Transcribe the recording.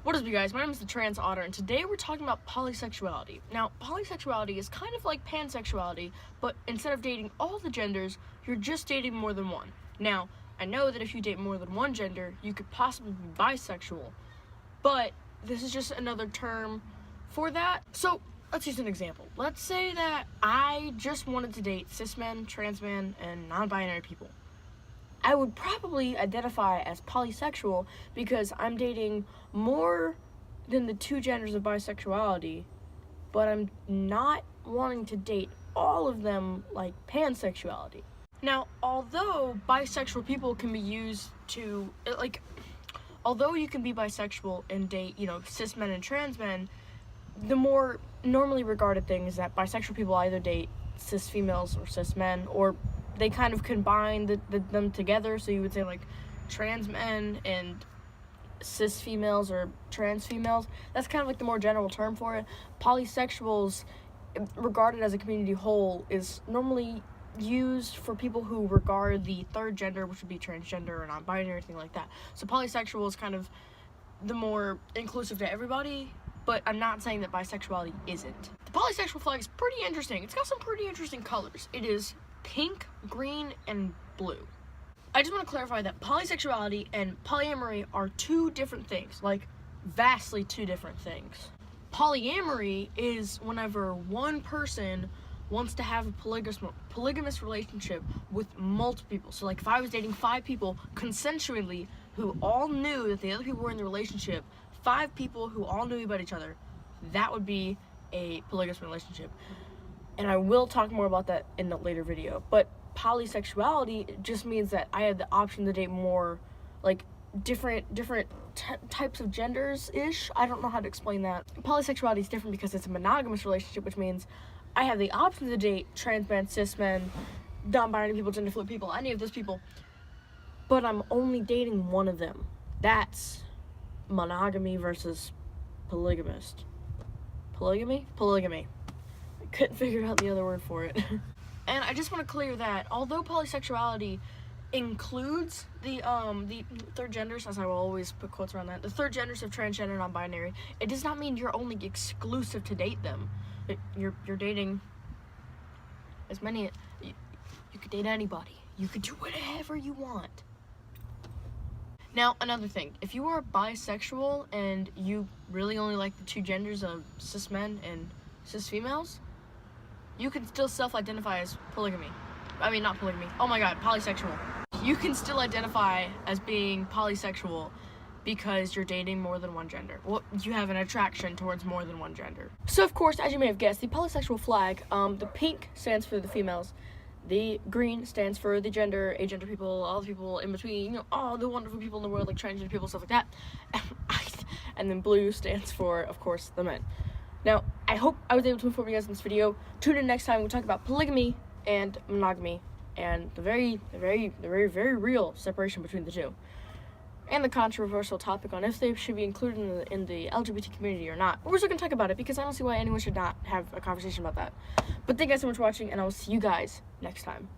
What is up, you guys? My name is the Trans Otter, and today we're talking about polysexuality. Now, polysexuality is kind of like pansexuality, but instead of dating all the genders, you're just dating more than one. Now, I know that if you date more than one gender, you could possibly be bisexual, but this is just another term for that. So, let's use an example. Let's say that I just wanted to date cis men, trans men, and non-binary people. I would probably identify as polysexual because I'm dating more than the two genders of bisexuality, but I'm not wanting to date all of them like pansexuality. Now, although bisexual people can be used to, although you can be bisexual and date, cis men and trans men, the more normally regarded thing is that bisexual people either date cis females or cis men, or they kind of combine them together, so you would say like trans men and cis females or trans females. That's kind of like the more general term for it. Polysexuals, regarded as a community whole, is normally used for people who regard the third gender, which would be transgender or non-binary or anything like that. So polysexual is kind of the more inclusive to everybody, but I'm not saying that bisexuality isn't. The polysexual flag is pretty interesting. It's got some pretty interesting colors. It is pink, green, and blue. I just want to clarify that polysexuality and polyamory are two different things, like vastly two different things. Polyamory is whenever one person wants to have a polygamous relationship with multiple people. So like if I was dating 5 people consensually who all knew that the other people were in the relationship, 5 people who all knew about each other, that would be a polygamous relationship. And I will talk more about that in the later video. But polysexuality just means that I had the option to date more, like, different types of genders-ish. I don't know how to explain that. Polysexuality is different because it's a monogamous relationship, which means I have the option to date trans men, cis men, non-binary people, gender fluid people, any of those people. But I'm only dating one of them. That's monogamy versus polygamist. Polygamy? Polygamy. Couldn't figure out the other word for it. And I just want to clear that although polysexuality includes the third genders, as I will always put quotes around that, the third genders of transgender, non-binary, it does not mean you're only exclusive to date them. You're dating as many. You could date anybody. You could do whatever you want. Now, another thing, if you are bisexual and you really only like the two genders of cis men and cis females, you can still self-identify as polygamy. I mean, not polygamy. Oh my god, polysexual. You can still identify as being polysexual because you're dating more than one gender. Well, you have an attraction towards more than one gender. So, of course, as you may have guessed, the polysexual flag, the pink stands for the females, the green stands for the gender, agender people, all the people in between, all the wonderful people in the world, like transgender people, stuff like that. And then blue stands for, of course, the men. Now, I hope I was able to inform you guys in this video. Tune in next time. We'll talk about polygamy and monogamy and the very real separation between the two. And the controversial topic on if they should be included in the LGBT community or not. We're still going to talk about it because I don't see why anyone should not have a conversation about that. But thank you guys so much for watching, and I will see you guys next time.